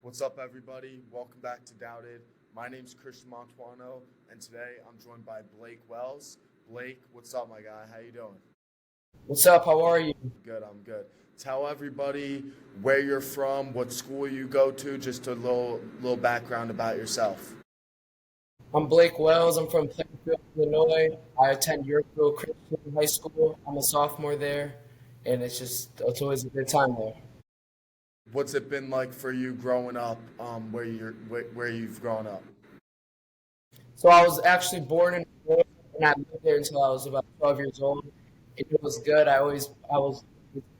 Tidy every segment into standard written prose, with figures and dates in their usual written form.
What's up, everybody? Welcome back to Doubted. My name's Christian Montuano, and today I'm joined by Blake Wells. Blake, what's up, my guy? How you doing? What's up? How are you? Good, I'm good. Tell everybody where you're from, what school you go to, just a little background about yourself. I'm Blake Wells. I'm from Plainfield, Illinois. I attend Yorkville Christian High School. I'm a sophomore there, and it's always a good time there. What's it been like for you growing up, where you've grown up? So I was actually born in Florida, and I lived there until I was about 12 years old. It was good. I was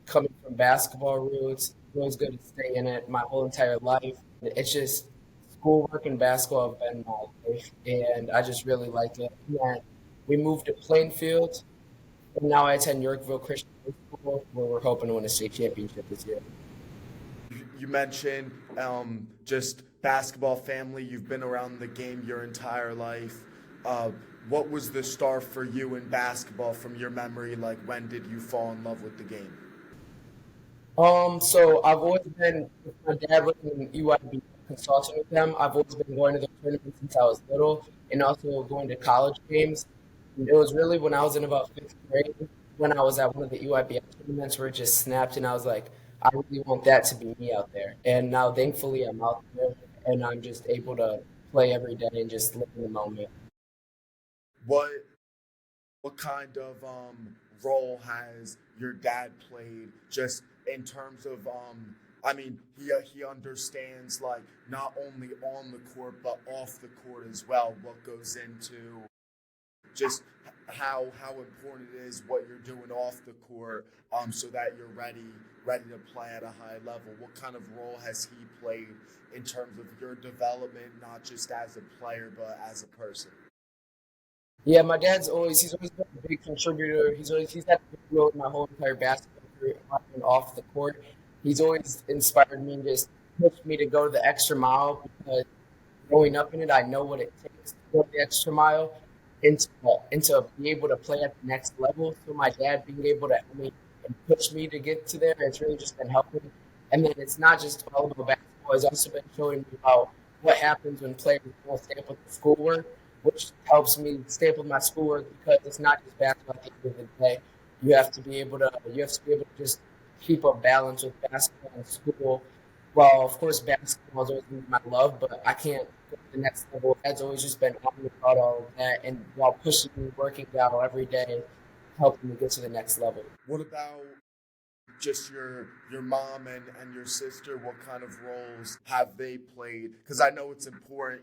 coming from basketball roots. It was good to stay in it my whole entire life. It's just schoolwork and basketball have been my life, and I just really like it. And we moved to Plainfield, and now I attend Yorkville Christian High School, where we're hoping to win a state championship this year. You mentioned just basketball family. You've been around the game your entire life. Uh, what was the start for you in basketball from your memory? Like, when did you fall in love with the game? So I've always been with my dad working in EYBL consulting with them. I've always been going to the tournament since I was little, and also going to college games. And it was really when I was in about fifth grade when I was at one of the EYBL tournaments where it just snapped, and I was like, I really want that to be me out there. And now, thankfully, I'm out there, and I'm just able to play every day and just live in the moment. What what kind of role has your dad played just in terms of I mean, he understands, like, not only on the court but off the court as well, what goes into just how important it is what you're doing off the court, so that you're ready to play at a high level. What kind of role has he played in terms of your development, not just as a player but as a person? Yeah, my dad's he's always been a big contributor. He's had a big role in my whole entire basketball career on and off the court. He's always inspired me and just pushed me to go the extra mile because growing up in it, I know what it takes to go the extra mile and to be able to play at the next level. So my dad being able to help me and push me to get to there, it's really just been helping. And then it's not just all about basketball. It's also been showing me about what happens when players don't stay up with the schoolwork, which helps me stay up with my schoolwork because it's not just basketball at the end of the day. You have to be able to just keep a balance with basketball and school. Well, of course, basketball has always been my love, but I can't go to the next level. That's always just been on me about all of that, and while pushing me, working out every day, helping me get to the next level. What about just your mom and your sister? What kind of roles have they played? Because I know it's important.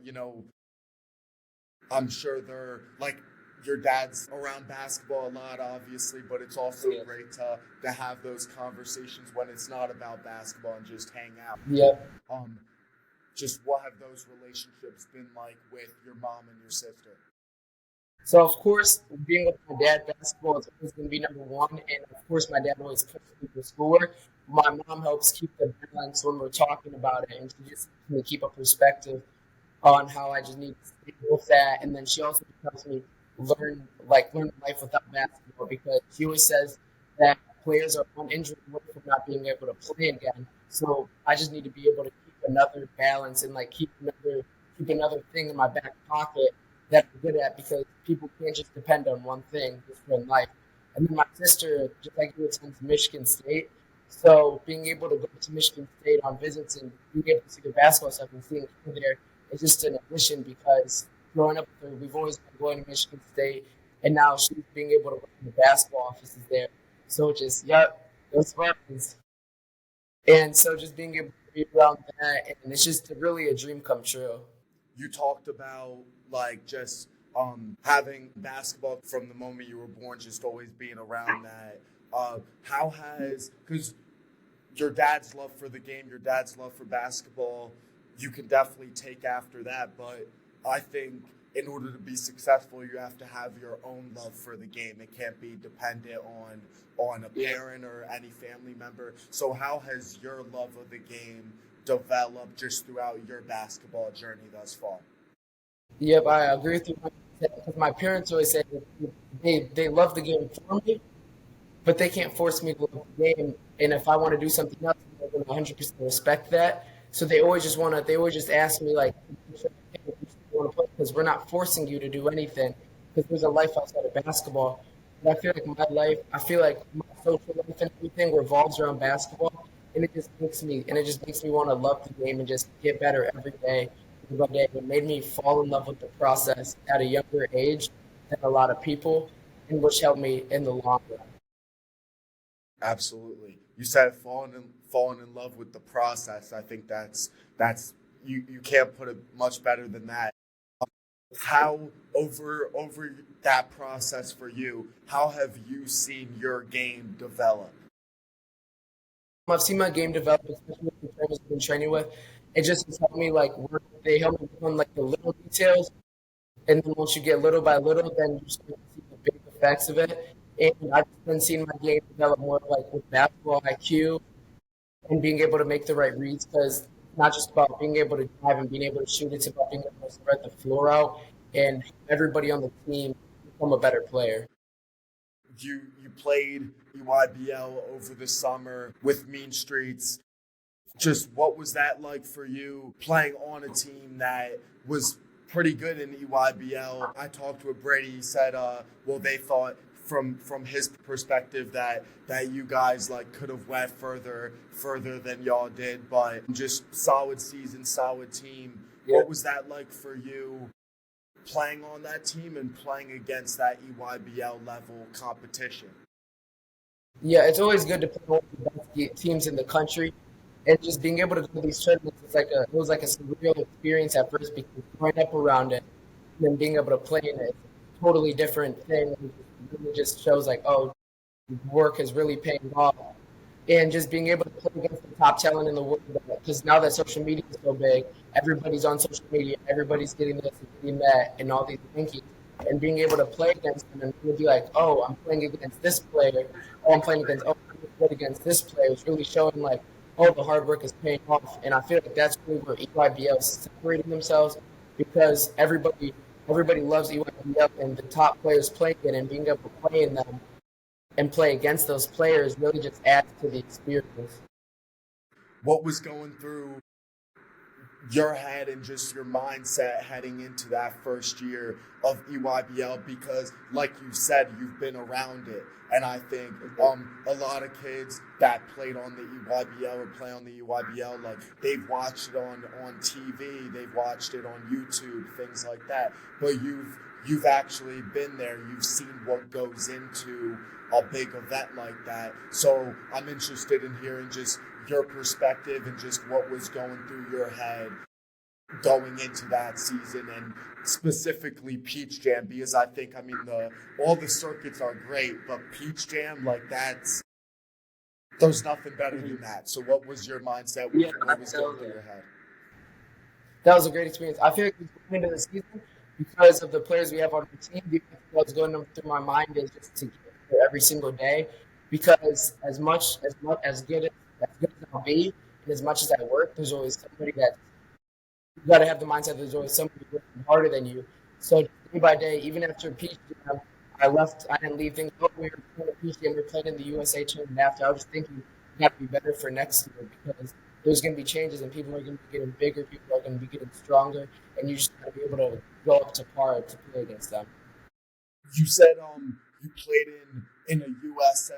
I'm sure they're like, your dad's around basketball a lot, obviously, but it's also Yeah. great to have those conversations when it's not about basketball and just hang out. Yeah. Um, just what have those relationships been like with your mom and your sister? So of course, being with my dad, basketball is always going to be number one, and of course, my dad always pushes me for schoolwork. My mom helps keep the balance when we're talking about it, and she just helps me keep a perspective on how I just need to stay with that. And then she also helps me learn life without basketball because she always says that players are one injury away from not being able to play again. So I just need to be able to keep another balance and like keep another thing in my back pocket that I'm good at because people can't just depend on one thing just for in life. And then my sister, just like you, attends Michigan State. So being able to go to Michigan State on visits and being able to see the basketball stuff and seeing her there is just an addition because growing up with her, we've always been going to Michigan State, and now she's being able to work in the basketball offices there. So just, yep, those Spartans. And so just being able to be around that, and it's just really a dream come true. You talked about, like, just having basketball from the moment you were born, just always being around that. How has, because your dad's love for the game, your dad's love for basketball, you can definitely take after that. But I think in order to be successful, you have to have your own love for the game. It can't be dependent on a parent or any family member. So how has your love of the game developed just throughout your basketball journey thus far? Yep, I agree with you. Because my parents always say that they love the game for me, but they can't force me to love the game. And if I want to do something else, they're going to 100% respect that. So they always just ask me like, because we're not forcing you to do anything, because there's a life outside of basketball. But I feel like my social life and everything revolves around basketball, and it just makes me want to love the game and just get better every day. Every day. It made me fall in love with the process at a younger age than a lot of people, and which helped me in the long run. Absolutely. You said falling in love with the process. I think that's you can't put it much better than that. How over that process for you, how have you seen your game develop? I've seen my game develop, especially with the trainers I've been training with. It just has helped me they help me on like the little details, and then once you get little by little, then you start to see the big effects of it. And I've been seeing my game develop more like with basketball IQ and being able to make the right reads, because it's not just about being able to drive and being able to shoot, it's about being able to spread the floor out and everybody on the team become a better player. You played EYBL over the summer with Meanstreets. Just what was that like for you playing on a team that was pretty good in EYBL? I talked with Brady. He said, well, they thought from his perspective that you guys like could have went further than y'all did, but just solid season, solid team. Yeah. What was that like for you playing on that team and playing against that EYBL level competition? Yeah, it's always good to play with the best teams in the country, and just being able to go to these tournaments. It was like a surreal experience at first, because growing up around it and then being able to play in it, it's a totally different thing. It really just shows like, oh, work is really paying off, and just being able to play against the top talent in the world. Because now that social media is so big, everybody's on social media, everybody's getting this and getting that, and all these rankings. And being able to play against them and be like, oh, I'm playing against this player, I'm playing against this player, is really showing like, oh, the hard work is paying off. And I feel like that's really where EYBL is separating themselves, because everybody loves EYBL, and the top players playing it and being able to play in them and play against those players really just adds to the experience. What was going through your head and just your mindset heading into that first year of EYBL? Because like you said, you've been around it, and I think a lot of kids that played on the EYBL or play on the EYBL, like they've watched it on TV, they've watched it on YouTube, things like that, but you've actually been there, you've seen what goes into a big event like that. So I'm interested in hearing just your perspective and just what was going through your head going into that season, and specifically Peach Jam, because I think, all the circuits are great, but Peach Jam, like there's nothing better than that. So what was your mindset? What was going through your head? That was a great experience. I feel like going into the season, because of the players we have on the team, what was going through my mind is just to get there every single day, because as good as I'll be, and as much as I work, there's always somebody that you got to have the mindset that there's always somebody working harder than you. So day by day, even after Peach Jam, I didn't leave thinking, oh, we were playing a Peach Jam, we were playing in the USA tournament after. I was thinking, we got to be better for next year, because there's going to be changes and people are going to be getting bigger, people are going to be getting stronger, and you just got to be able to go up to par to play against them. You said you played in a USA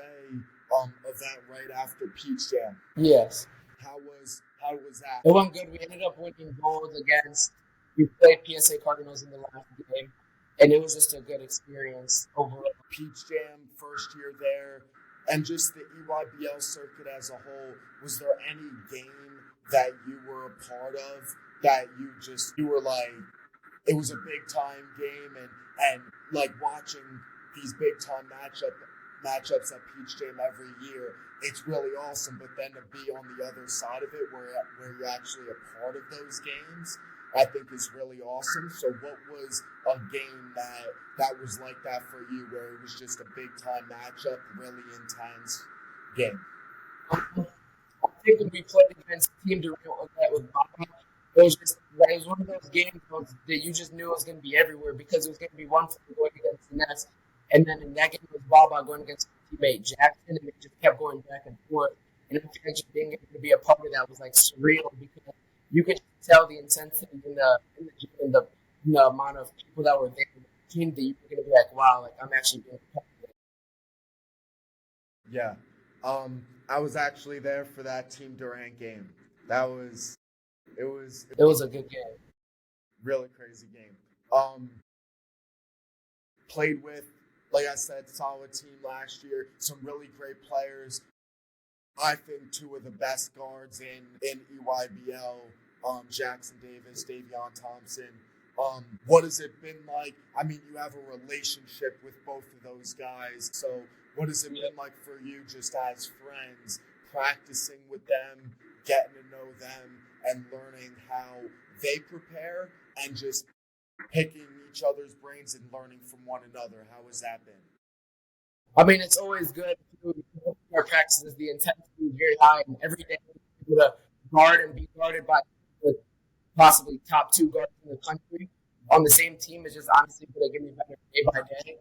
event right after Peach Jam. Yes. How was that? It went good. We ended up winning gold we played PSA Cardinals in the last game, and it was just a good experience overall. Peach Jam, first year there, and just the EYBL circuit as a whole, was there any game that you were a part of that you were like, it was a big time game, and like watching these big time matchups at Peach Jam every year, it's really awesome, but then to be on the other side of it where you're actually a part of those games, I think is really awesome. So what was a game that was like that for you, where it was just a big time matchup, really intense game? I think when we played against Team Durant with Baba, it was one of those games that you just knew it was going to be everywhere, because it was going to be one player going against the Nets, and then in that game it was Baba going against his teammate Jackson, and it just kept going back and forth. And I think just being able to be a part of that was like surreal, because you could tell the intensity in the amount of people that were there in the team that you're going to be like, wow, like I'm actually being competitive. Yeah. I was actually there for that Team Durant game. That was It was a good game. really crazy game. Played with, like I said, solid team last year. Some really great players. I think two of the best guards in EYBL, Jackson Davis, Davion Thompson. What has it been like? I mean, you have a relationship with both of those guys. So what has it been like for you just as friends, practicing with them, getting to know them, and learning how they prepare and just picking each other's brains and learning from one another? How has that been? I mean, it's always good to our practices. The intensity is very high, and every day we're able to guard and be guarded by the possibly top two guards in the country on the same team is just honestly going to get me better day by day.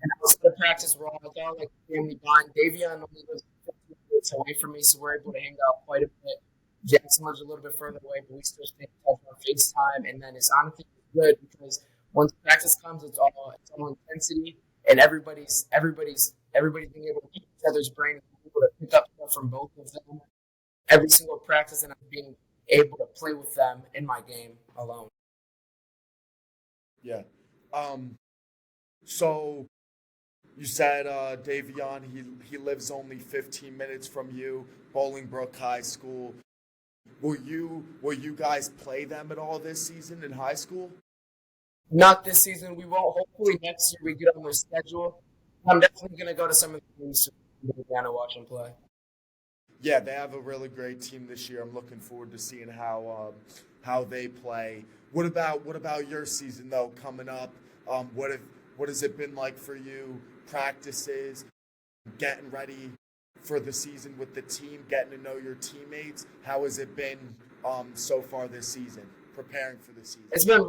And outside of practice, we're all like a family bond. Davion only lives 15 minutes away from me, so we're able to hang out quite a bit. Jackson lives a little bit further away, but we still stay in touch on FaceTime. And then it's honestly good because once practice comes, it's all intensity, and everybody's being able to keep each other's brain and able to pick up stuff from both of them every single practice, and I'm being able to play with them in my game alone. Yeah. So you said Davion, he lives only 15 minutes from you, Bolingbrook High School. Will you guys play them at all this season in high school? Not this season. We won't. Hopefully next year we get on their schedule. I'm definitely going to go to some of the games to watch them play. Yeah, they have a really great team this year. I'm looking forward to seeing how they play. What about your season though coming up? What has it been like for you? Practices, getting ready for the season with the team, getting to know your teammates. How has it been so far this season? Preparing for the season. It's been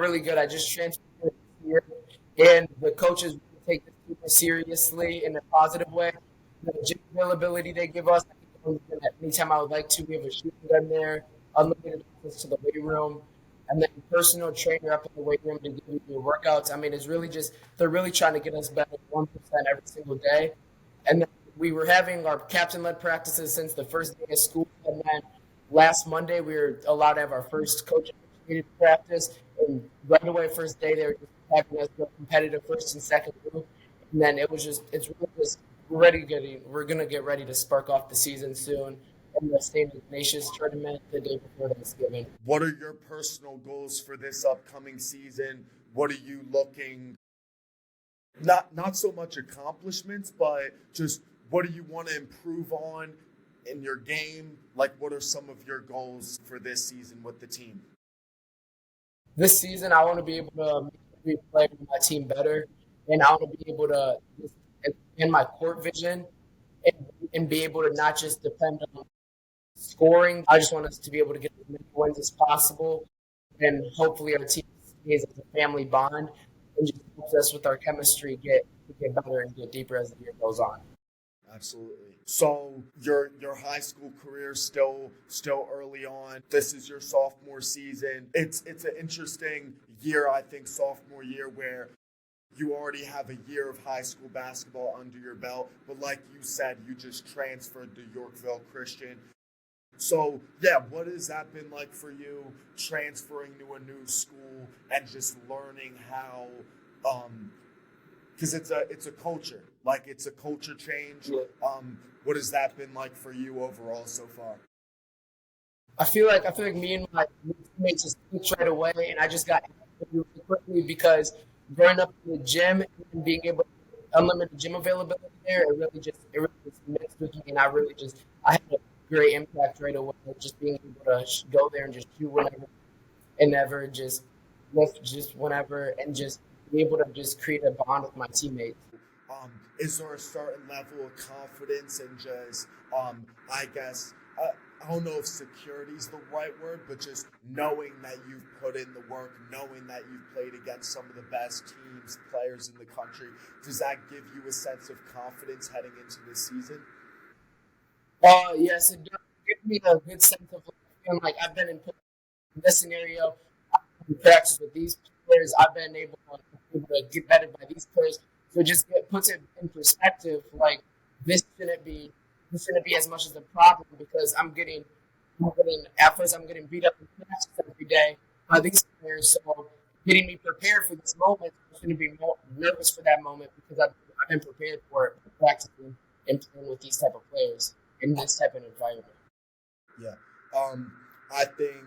really good. I just transferred this year, and the coaches take this super seriously in a positive way. The gym availability they give us, anytime I would like to, we have a shooting gun there, unlimited access to the weight room, and then personal trainer up in the weight room to give you your workouts. I mean, it's really just they're really trying to get us better 1% every single day. And then we were having our captain-led practices since the first day of school, and then last Monday we were allowed to have our first coach-initiated practice. And right away, first day, they were just having us go competitive first and second group. And then it's really just we're gonna get ready to spark off the season soon in the State of Nations tournament the day before Thanksgiving. What are your personal goals for this upcoming season? What are you looking? Not so much accomplishments, but just what do you want to improve on in your game? Like, what are some of your goals for this season with the team? This season, I want to be able to make every player in my team better, and I want to be able to just expand my court vision and be able to not just depend on scoring. I just want us to be able to get as many wins as possible, and hopefully our team stays as a family bond and just helps us with our chemistry get better and get deeper as the year goes on. Absolutely. So your high school career still early on. This is your sophomore season. It's an interesting year, I think, sophomore year, where you already have a year of high school basketball under your belt. But like you said, you just transferred to Yorkville Christian. So, yeah, what has that been like for you, transferring to a new school and just learning how because it's a culture. Like, it's a culture change. What has that been like for you overall so far? I feel like me and my teammates just clicked right away, and I just got really quickly because growing up in the gym and being able to unlimited gym availability there, it really just mixed with me, and I had a great impact right away. Just being able to go there and just shoot whenever and never just lift just whenever and just be able to just create a bond with my teammates. Is there a certain level of confidence and just, I guess, I don't know if security is the right word, but just knowing that you've put in the work, knowing that you've played against some of the best teams, players in the country, does that give you a sense of confidence heading into this season? Yes, it does give me a good sense of feeling like I've been in this scenario, in practice with these players, I've been able to get better by these players. So it just puts it in perspective. Like this shouldn't be as much as a problem because at first I'm getting beat up in practice every day by these players. So getting me prepared for this moment, I shouldn't be more nervous for that moment because I've been prepared for it, practicing and playing with these type of players in this type of environment. Yeah. I think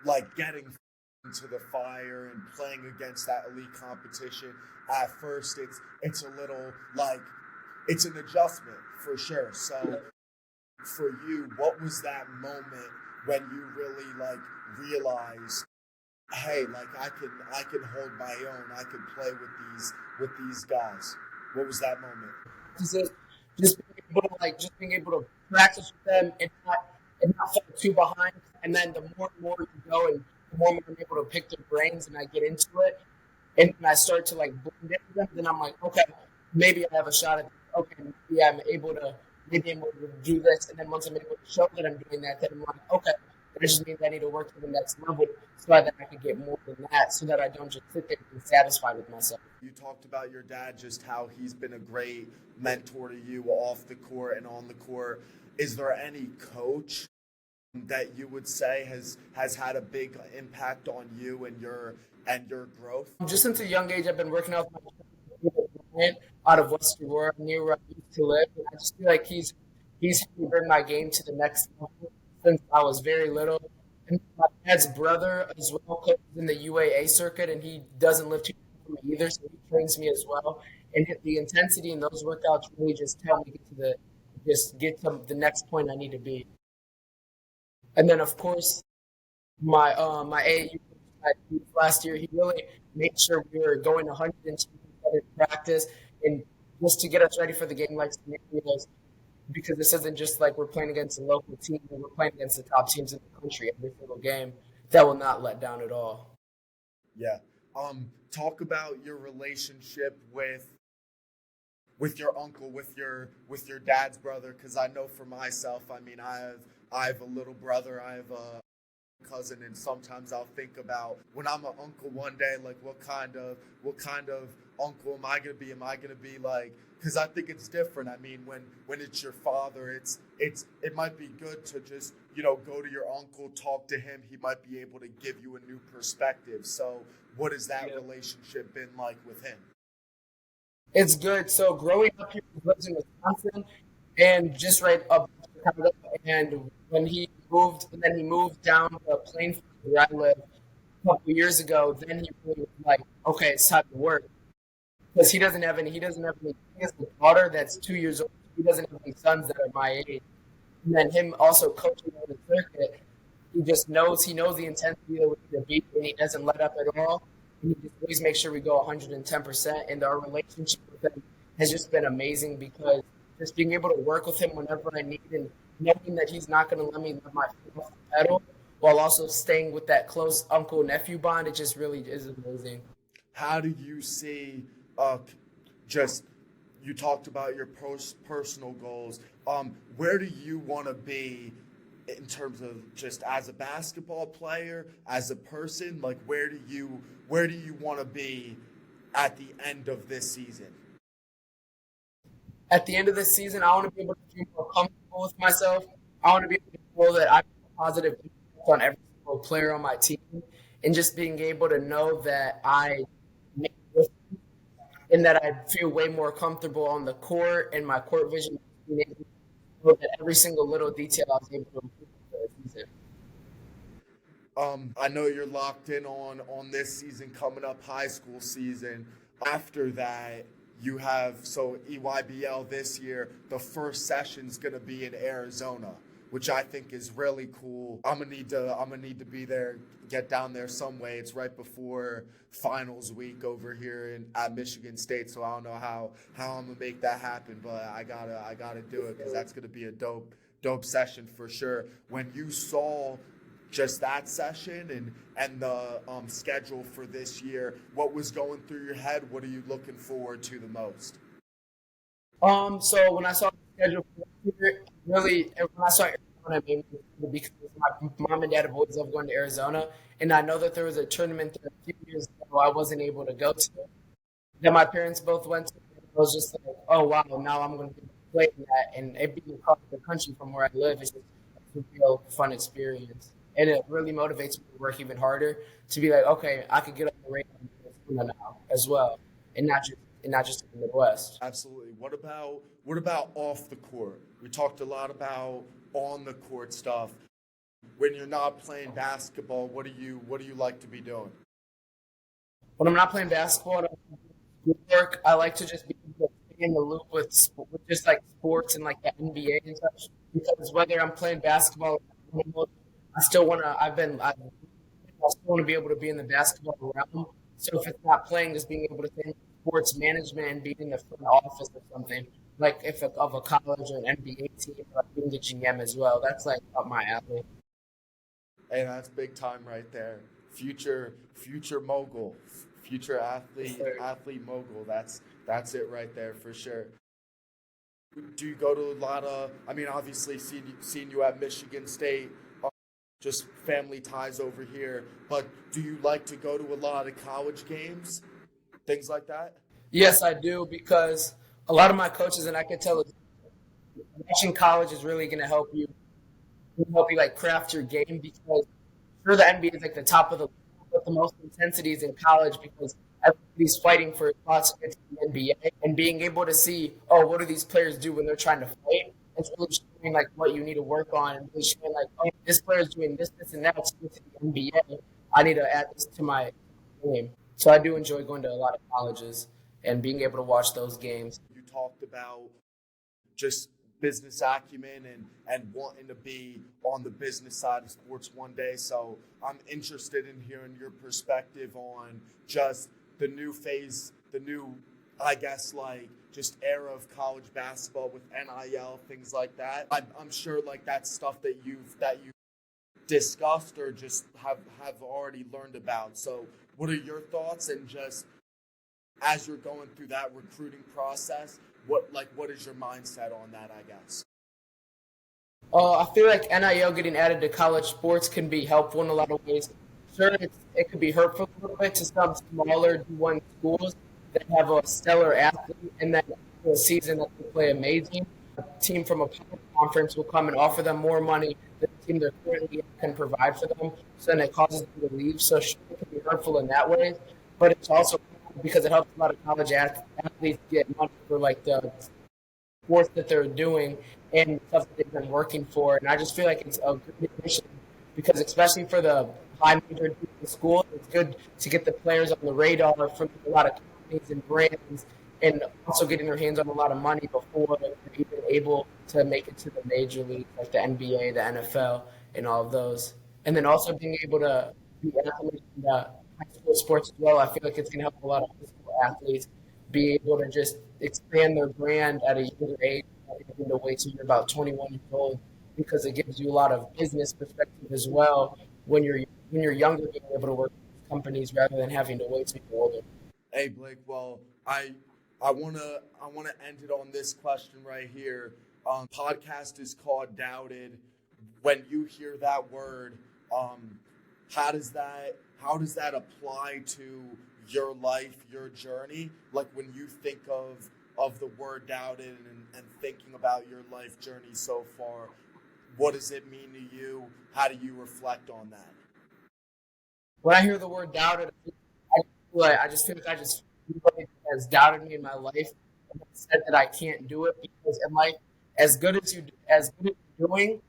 like getting into the fire and playing against that elite competition at first it's a little like it's an adjustment for sure. So for you, what was that moment when you really like realized, hey, like I can hold my own, I can play with these guys? What was that moment? Just being able to practice with them and not fall too behind. And then the more and more you go, and the more I'm able to pick their brains, and I get into it, and I start to like blend in with them. Then I'm like, okay, maybe I have a shot at this. Okay, maybe I'm able to do this. And then once I'm able to show that I'm doing that, then I'm like, okay, that just means I need to work to the next level so that I can get more than that, so that I don't just sit there and be satisfied with myself. You talked about your dad, just how he's been a great mentor to you off the court and on the court. Is there any coach that you would say has had a big impact on you and your growth? Just since a young age, I've been working out with my client out of West Aurora, near where I used to live. And I just feel like he's helped me bring my game to the next level since I was very little. And my dad's brother as well coaches in the UAA circuit, and he doesn't live too far from me either, so he trains me as well. And the intensity in those workouts really just help me get to the next point I need to be. And then, of course, my AAU last year, he really made sure we were going 110% in practice and just to get us ready for the game like scenarios, because this isn't just like we're playing against a local team, we're playing against the top teams in the country every single game. That will not let down at all. Yeah. Talk about your relationship with your uncle, with your dad's brother, because I know for myself, I mean, I have a little brother, I have a cousin, and sometimes I'll think about when I'm an uncle one day, like what kind of uncle am I gonna be? Am I gonna be like? Because I think it's different. I mean, when it's your father, it might be good to just go to your uncle, talk to him. He might be able to give you a new perspective. So, what has that relationship been like with him? It's good. So growing up here, he lives in Wisconsin, and just right up Chicago. And when he moved down to Plainfield, where I live, a couple years ago. Then he really was like, okay, it's time to work, because he doesn't have any. He has a daughter that's 2 years old. He doesn't have any sons that are my age. And then him also coaching on the circuit, he knows the intensity of the beat, and he doesn't let up at all. And he just always makes sure we go 110%. And our relationship with him has just been amazing, because just being able to work with him whenever I need, and knowing that he's not going to let me let my foot off the pedal, while also staying with that close uncle-nephew bond, it just really is amazing. How do you see just you talked about your personal goals. Where do you want to be in terms of just as a basketball player, as a person? Like where do you want to be at the end of this season? At the end of this season, I want to be able to feel more comfortable with myself. I want to be able to know that I have a positive impact on every single player on my team, and just being able to know that I make a difference and that I feel way more comfortable on the court and my court vision, being able to know that every single little detail I was able to improve for the season. I know you're locked in on this season coming up, high school season. After that, you have EYBL this year. The first session's gonna be in Arizona, which I think is really cool. I'm gonna need to be there, get down there some way. It's right before finals week over here at Michigan State, so I don't know how I'm gonna make that happen, but I gotta do it because that's gonna be a dope session for sure. When you saw just that session and the schedule for this year, what was going through your head? What are you looking forward to the most? So when I saw the schedule for this year, really, when I saw Arizona Arizona because my mom and dad have always loved going to Arizona. And I know that there was a tournament there a few years ago I wasn't able to go to that my parents both went to. I was just like, oh, wow, now I'm going to play in that. And it being across the country from where I live is just a real fun experience. And it really motivates me to work even harder to be like, okay, I could get on the radar now as well, and not just in the Midwest. Absolutely. What about off the court? We talked a lot about on the court stuff. When you're not playing basketball, what do you like to be doing? When I'm not playing basketball and I'm doing work, I like to just be in the loop with just like sports and like the NBA and such. Because whether I'm playing basketball, I still want to. I still want to be able to be in the basketball realm. So if it's not playing, just being able to think sports management and being in the front office or something, like if of a college or an NBA team, like being the GM as well. That's like up my alley. Hey, that's big time right there. Future mogul, future athlete mogul. That's it right there for sure. Do you go to a lot of? I mean, obviously, seeing you at Michigan State, just family ties over here. But do you like to go to a lot of college games, things like that? Yes, I do because a lot of my coaches and I can tell watching college is really going to help you like craft your game because sure the NBA is like the top of the league, but the most intensity is in college because everybody's fighting for spots to get to the NBA and being able to see, oh, what do these players do when they're trying to fight? It's really showing like what you need to work on and really showing like, oh, this player is doing this, and that to get to the NBA. I need to add this to my game. So I do enjoy going to a lot of colleges and being able to watch those games. You talked about just business acumen and wanting to be on the business side of sports one day. So I'm interested in hearing your perspective on just the new phase, I guess, like just era of college basketball with NIL, things like that. I'm sure like that's stuff that you discussed or just have already learned about. So what are your thoughts and just as you're going through that recruiting process, what is your mindset on that, I guess? I feel like NIL getting added to college sports can be helpful in a lot of ways. Sure, it could be hurtful a little bit to some smaller D1 schools that have a stellar athlete and then a season that they play amazing. A team from a power conference will come and offer them more money than the team they're currently in can provide for them. So then it causes them to leave. So sure, it can be hurtful in that way, but it's also because it helps a lot of college athletes get money for like the sports that they're doing and stuff that they've been working for. And I just feel like it's a good addition because especially for the high major schools, it's good to get the players on the radar from a lot of companies and brands and also getting their hands on a lot of money before they're even able to make it to the major leagues like the NBA, the NFL, and all of those. And then also being able to be athletes in the high school sports as well. I feel like it's going to help a lot of high school athletes be able to just expand their brand at a younger age, even to wait till you're about 21 years old, because it gives you a lot of business perspective as well when you're younger, being able to work with companies rather than having to wait till you're older. Hey Blake, well, I wanna end it on this question right here. Podcast is called Doubted. When you hear that word, how does that apply to your life, your journey? Like when you think of the word doubted and thinking about your life journey so far, what does it mean to you? How do you reflect on that? When I hear the word doubted, I just feel like everybody has doubted me in my life and said that I can't do it because in life, as good as you're doing,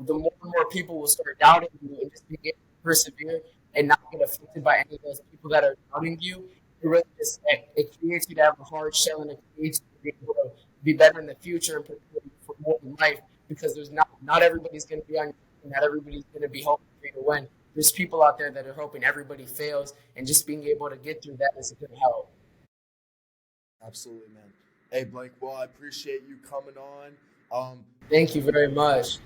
the more and more people will start doubting you and just be able to persevere and not get affected by any of those people that are doubting you. It really just it creates you to have a hard shell and it creates you to be able to be better in the future and prepare you for more in life because there's not everybody's going to be on your team, not everybody's going to be hoping for you to win. There's people out there that are hoping everybody fails, and just being able to get through that is a good help. Absolutely, man. Hey Blake, well, I appreciate you coming on. Thank you very much.